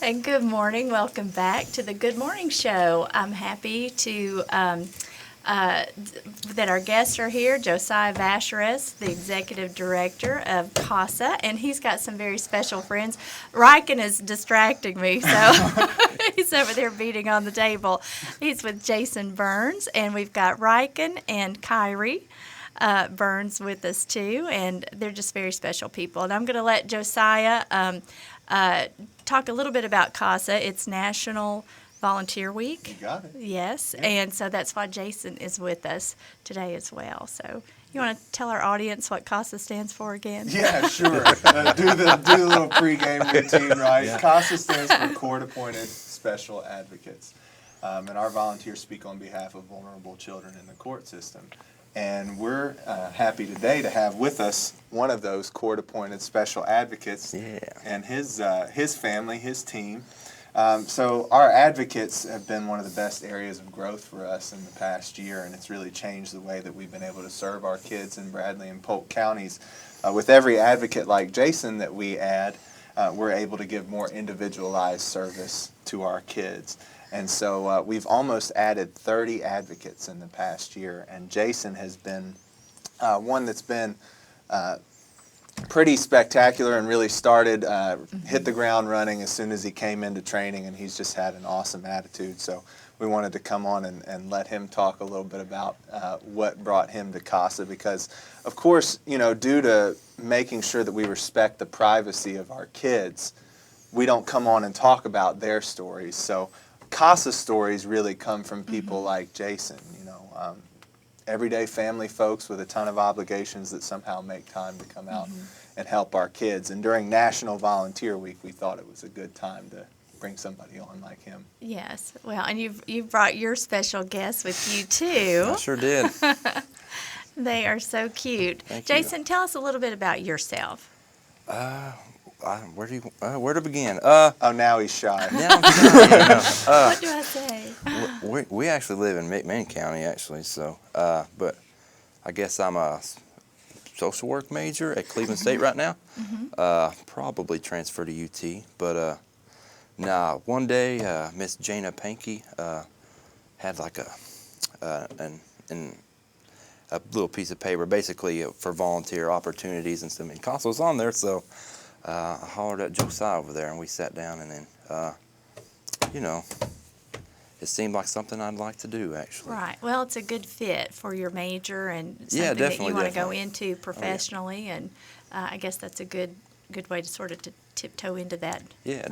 And good morning. Welcome back to the Good Morning Show. I'm happy to that our guests are here. Josiah Vacheris, the executive director of CASA, and he's got some very special friends. Riken is distracting me, so he's over there beating on the table. He's with Jason Burns, and we've got Riken and Kyrie Burns with us too, and they're just very special people. And I'm going to let Josiah talk a little bit about CASA. It's National Volunteer Week. You got it. Yes, Yeah. and so that's why Jason is with us today as well. So you want to tell our audience what CASA stands for again? Yeah, sure. Do the little pregame routine, right? Yeah. CASA stands for Court-Appointed Special Advocates, and our volunteers speak on behalf of vulnerable children in the court system. And we're happy today to have with us one of those court-appointed special advocates, and his family, his team. So our advocates have been one of the best areas of growth for us in the past year, and it's really changed the way that we've been able to serve our kids in Bradley and Polk counties. With every advocate like Jason that we add, we're able to give more individualized service to our kids. And so we've almost added 30 advocates in the past year, and Jason has been one that's been pretty spectacular and really started, hit the ground running as soon as he came into training, and he's just had an awesome attitude. So we wanted to come on and let him talk a little bit about what brought him to CASA, because, of course, you know, due to making sure that we respect the privacy of our kids, we don't come on and talk about their stories. So CASA stories really come from people like Jason, you know, everyday family folks with a ton of obligations that somehow make time to come out and help our kids. And during National Volunteer Week, we thought it was a good time to bring somebody on like him. Yes. Well, and you've brought your special guests with you too. I sure did. They are so cute. Thank you. Jason, tell us a little bit about yourself. Where to begin? Oh, now he's shy. Now I'm sorry, What do I say? we actually live in McMinn County, actually. So, but I guess I'm a social work major at Cleveland State right now. Probably transfer to UT, but one day Miss Jana Pankey had like a little piece of paper, basically for volunteer opportunities and stuff. And CASA was on there, so I hollered at Josiah over there, and we sat down, and then, you know, it seemed like something I'd like to do, actually. Right. Well, it's a good fit for your major and something Yeah, that you definitely, want to go definitely. into professionally, and I guess that's a good way to sort of tiptoe into that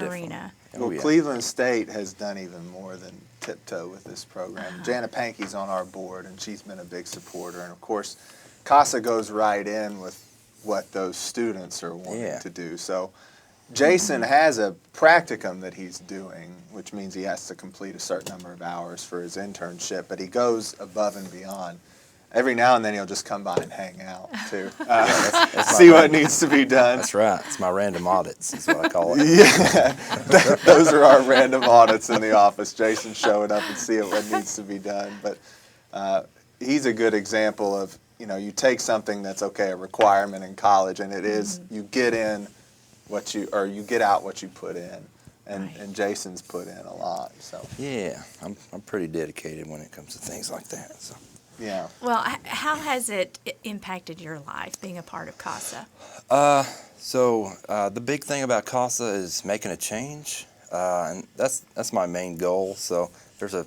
arena. Well, Cleveland State has done even more than tiptoe with this program. Jana Pankey's on our board, and she's been a big supporter. And, of course, CASA goes right in with what those students are wanting to do. So Jason has a practicum that he's doing, which means he has to complete a certain number of hours for his internship, but he goes above and beyond. Every now and then he'll just come by and hang out, too. See what needs to be done. That's right. It's my random audits is what I call it. Yeah, those are our random audits in the office. Jason showing up and seeing what needs to be done. But he's a good example of, you know, you take something that's, okay, a requirement in college, and it is, you get in what you, or you get out what you put in. And Jason's put in a lot, so. Yeah, I'm pretty dedicated when it comes to things like that, so. Yeah. Well, how has it impacted your life, being a part of CASA? So the big thing about CASA is making a change, and that's my main goal. So there's a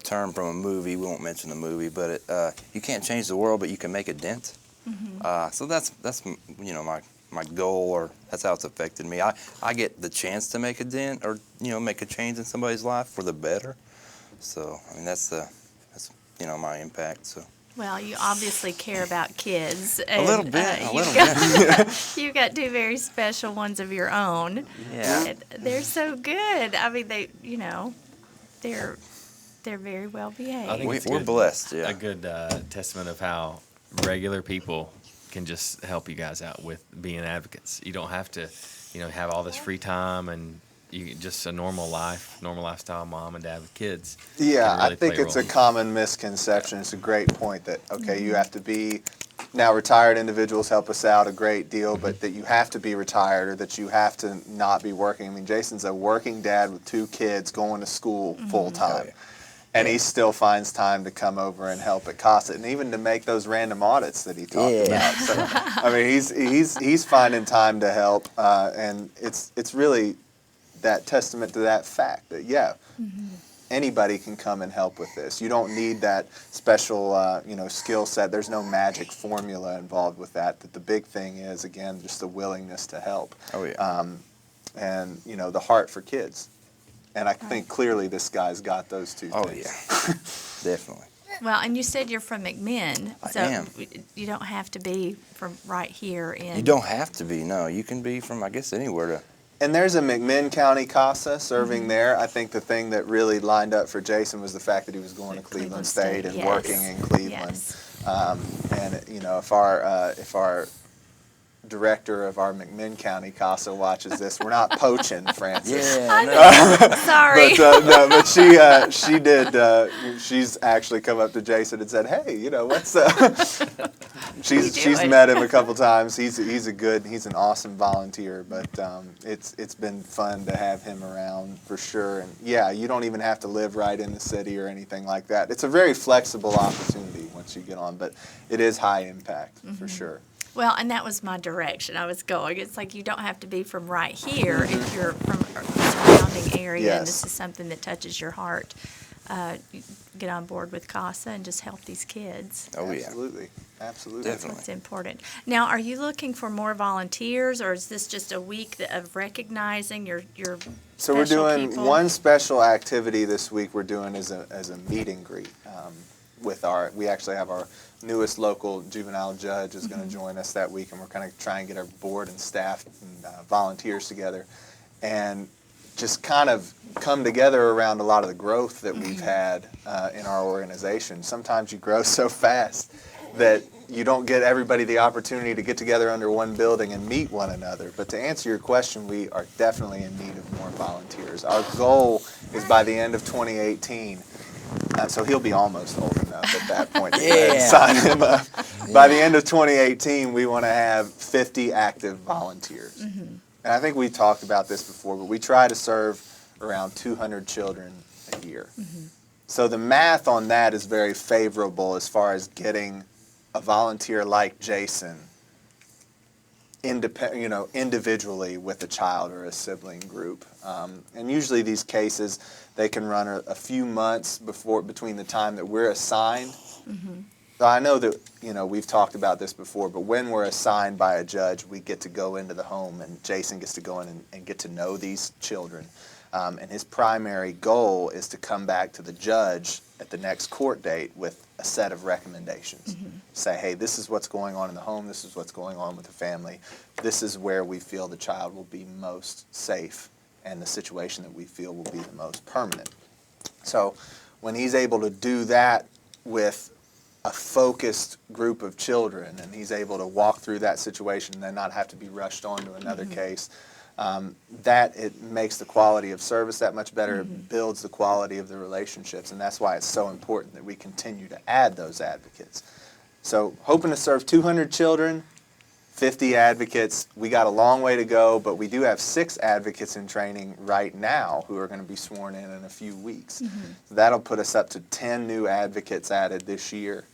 term from a movie. We won't mention the movie, but you can't change the world, but you can make a dent. So that's you know my goal, or that's how it's affected me. I get the chance to make a dent, or you know, make a change in somebody's life for the better. So I mean that's you know, my impact. So. Well, you obviously care about kids. A little bit. You've got two very special ones of your own. Yeah. And they're so good. I mean, you know, they're very well behaved. I think We're blessed. Yeah. A good testament of how regular people can just help you guys out with being advocates. You don't have to, you know, have all this free time and you just a normal lifestyle, mom and dad with kids. Yeah, can really I think play it's a role. common misconception. It's a great point that, okay, you have to be Now, retired individuals help us out a great deal, but that you have to be retired or that you have to not be working. I mean, Jason's a working dad with 2 kids going to school full time. Oh, yeah. And he still finds time to come over and help at CASA, and even to make those random audits that he talked about. So, I mean, he's finding time to help, and it's really that testament to that fact that anybody can come and help with this. You don't need that special skill set. There's no magic formula involved with that. That the big thing is, again, just the willingness to help. Oh yeah. And the heart for kids. And I think clearly this guy's got those 2 Oh things. yeah. Definitely. Well, and you said you're from McMinn, I so am. you don't have to be from right here in. You don't have to be. No, you can be from, I guess, anywhere to. And there's a McMinn County CASA serving there. I think the thing that really lined up for Jason was the fact that he was going to Cleveland State and yes. working in Cleveland. Yes. And if our director of our McMinn County CASA watches this, we're not poaching, Francis. Yeah. Sorry. But she did. She's actually come up to Jason and said, "Hey, what's?" She's met him a couple times. He's an awesome volunteer. But it's been fun to have him around for sure. And yeah, you don't even have to live right in the city or anything like that. It's a very flexible opportunity once you get on, but it is high impact for sure. Well, and that was my direction I was going. It's like you don't have to be from right here if you're from a surrounding area and this is something that touches your heart. Get on board with CASA and just help these kids. Oh yeah. Absolutely. Absolutely. Definitely. That's important. Now, are you looking for more volunteers, or is this just a week of recognizing your So we're special doing people? one special activity this week. We're doing as a meet and greet with we actually have our newest local juvenile judge is going to join us that week, and we're kind of trying to get our board and staff and volunteers together and just kind of come together around a lot of the growth that we've had in our organization. Sometimes you grow so fast that you don't get everybody the opportunity to get together under one building and meet one another. But to answer your question, we are definitely in need of more volunteers. Our goal is by the end of 2018, so he'll be almost old enough at that point to go ahead and sign him up. By the end of 2018, we want to have 50 active volunteers. And I think we talked about this before, but we try to serve around 200 children a year. So the math on that is very favorable as far as getting a volunteer like Jason individually with a child or a sibling group. And usually these cases, they can run a few months between the time that we're assigned. So I know that we've talked about this before, but when we're assigned by a judge, we get to go into the home, and Jason gets to go in and get to know these children. And his primary goal is to come back to the judge at the next court date with a set of recommendations. Say, hey, this is what's going on in the home, this is what's going on with the family, this is where we feel the child will be most safe, and the situation that we feel will be the most permanent. So when he's able to do that with a focused group of children, and he's able to walk through that situation and then not have to be rushed on to another case, that it makes the quality of service that much better. It builds the quality of the relationships, and that's why it's so important that we continue to add those advocates. So hoping to serve 200 children, 50 advocates. We got a long way to go, but we do have 6 advocates in training right now who are going to be sworn in a few weeks. So that'll put us up to 10 new advocates added this year.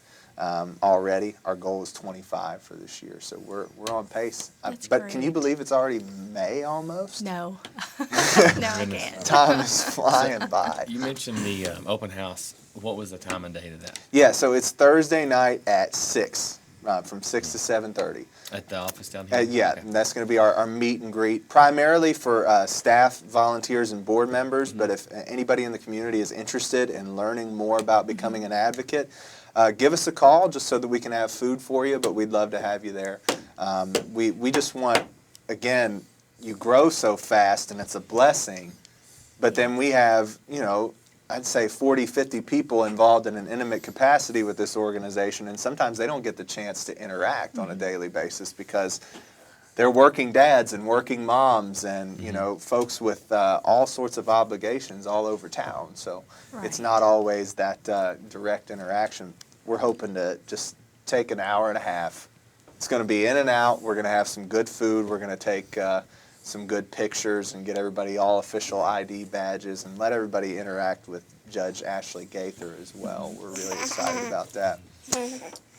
Already. Our goal is 25 for this year, so we're on pace. But can you believe it's already May almost? No. No, I can't. Time is flying by. You mentioned the open house. What was the time and date of that? Yeah, so it's Thursday night at 6, from 6 to 7:30. At the office down here? Yeah, Okay. and that's going to be our meet and greet, primarily for staff, volunteers, and board members. But if anybody in the community is interested in learning more about becoming an advocate, give us a call just so that we can have food for you, but we'd love to have you there. We just want, again, you grow so fast and it's a blessing, but then we have, I'd say 40, 50 people involved in an intimate capacity with this organization, and sometimes they don't get the chance to interact on a daily basis because they're working dads and working moms and, folks with all sorts of obligations all over town. So it's not always that direct interaction. We're hoping to just take an hour and a half. It's going to be in and out. We're going to have some good food. We're going to take some good pictures and get everybody all official ID badges and let everybody interact with Judge Ashley Gaither as well. We're really excited about that.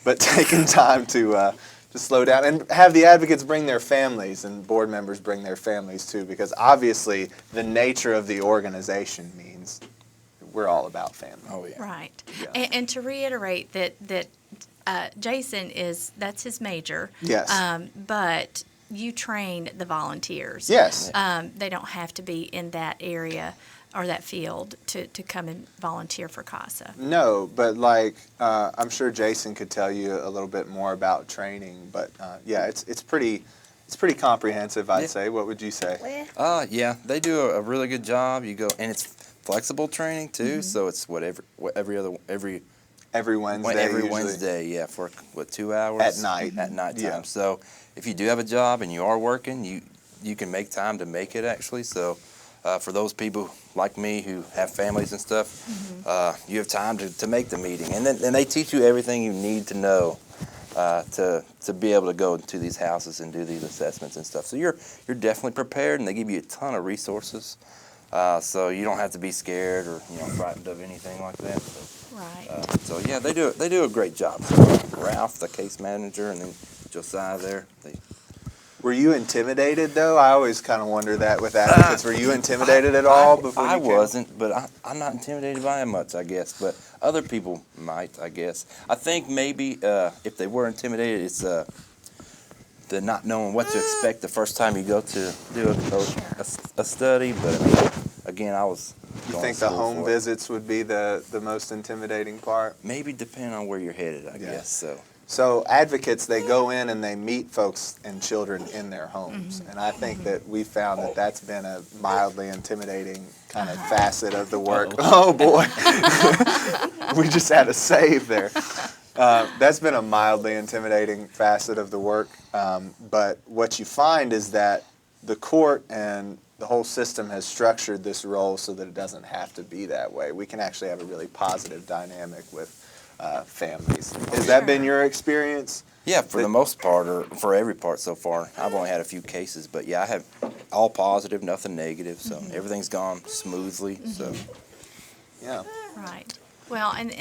But taking time to slow down and have the advocates bring their families and board members bring their families too, because obviously the nature of the organization means we're all about family. Oh, yeah. Right. Yeah. And to reiterate that Jason that's his major. Yes. But you train the volunteers. Yes. They don't have to be in that area or that field to come and volunteer for CASA. No, but like I'm sure Jason could tell you a little bit more about training. But yeah, it's pretty comprehensive, I'd say. What would you say? Yeah, they do a really good job. You go, and it's flexible training too, so it's every Wednesday. every usually. Wednesday, yeah, for 2 hours At night. At nighttime. Yeah. So if you do have a job and you are working, you can make time to make it actually. So for those people like me who have families and stuff, you have time to make the meeting, and they teach you everything you need to know to be able to go to these houses and do these assessments and stuff. So you're definitely prepared, and they give you a ton of resources. So you don't have to be scared or frightened of anything like that. Right. So yeah, they do a great job. So, Ralph, the case manager, and then Josiah there. Were you intimidated though? I always kind of wonder that with advocates. Were you intimidated at all before you I came? wasn't, but I'm not intimidated by it much, I guess. But other people might, I guess. I think maybe if they were intimidated, it's the not knowing what to expect the first time you go to do a study. But I mean, again, I was. You think the home visits would be the most intimidating part? Maybe depending on where you're headed, I guess. So advocates, they go in and they meet folks and children in their homes. And I think that we found that that's been a mildly intimidating kind of facet of the work. Oh, boy. We just had a save there. That's been a mildly intimidating facet of the work. But what you find is that the court and the whole system has structured this role so that it doesn't have to be that way. We can actually have a really positive dynamic with families. Has that been your experience? Yeah, for the most part, or for every part so far. I've only had a few cases, but yeah, I have all positive, nothing negative, so everything's gone smoothly. So Yeah. Right. Well, and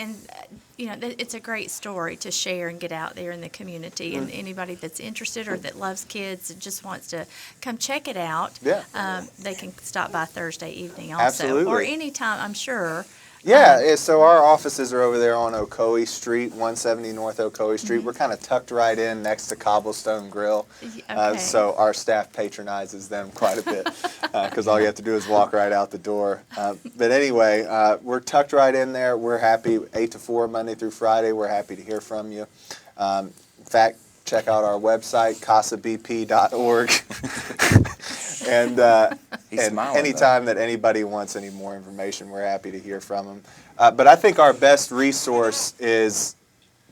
it's a great story to share and get out there in the community. And anybody that's interested or that loves kids and just wants to come check it out, they can stop by Thursday evening also. Absolutely. Or anytime, I'm sure. Yeah, so our offices are over there on Ocoee Street, 170 North Ocoee Street. We're kind of tucked right in next to Cobblestone Grill. Okay. So our staff patronizes them quite a bit because all you have to do is walk right out the door. But anyway, we're tucked right in there. We're happy 8 to 4 Monday through Friday. We're happy to hear from you. In fact, check out our website, casabp.org. And anytime that anybody wants any more information, we're happy to hear from them. But I think our best resource is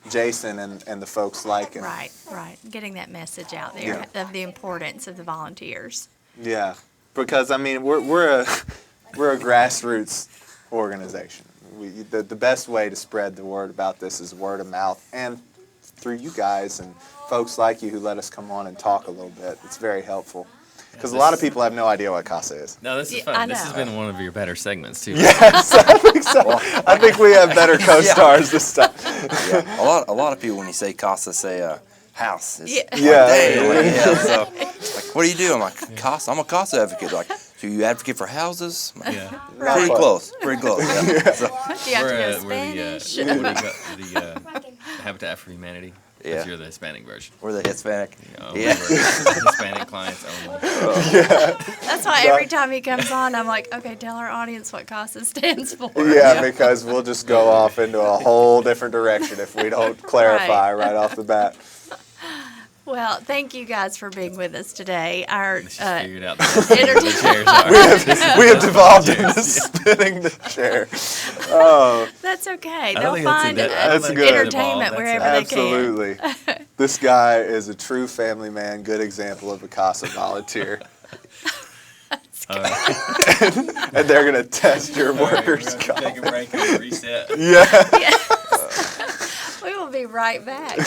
Jason and the folks like him. Right. Getting that message out there of the importance of the volunteers. Yeah, because I mean we're a grassroots organization. The best way to spread the word about this is word of mouth, and through you guys and folks like you who let us come on and talk a little bit. It's very helpful. Because a lot of people have no idea what CASA is. No, this is fun. This has been one of your better segments, too. Yes, I think so. I think we have better co-stars this time. Yeah, a lot of people, when you say CASA, say house. It's Yeah. So, like, what do you do? I'm like, CASA. I'm a CASA advocate. Like, so you advocate for houses? I'm like, Pretty close. Yeah. So, Do you have to know Spanish? The Habitat for Humanity. Yeah. Because you're the Hispanic version. we're the Hispanic. We're Hispanic clients only. That's why every time he comes on, I'm like, okay, tell our audience what CASA stands for. Yeah, because we'll just go off into a whole different direction if we don't clarify right off the bat. Well, thank you guys for being with us today. Our Figured out the chairs are. We have devolved into spinning the chair. Oh, That's okay. I They'll don't think that's find a- I don't That's think good. that's entertainment evolved. wherever That's they can. absolutely. This guy is a true family man, good example of a CASA volunteer. All right. And they're going to test your All right, workers' we're gonna comp. take a break and reset. Yeah. We will be be right back.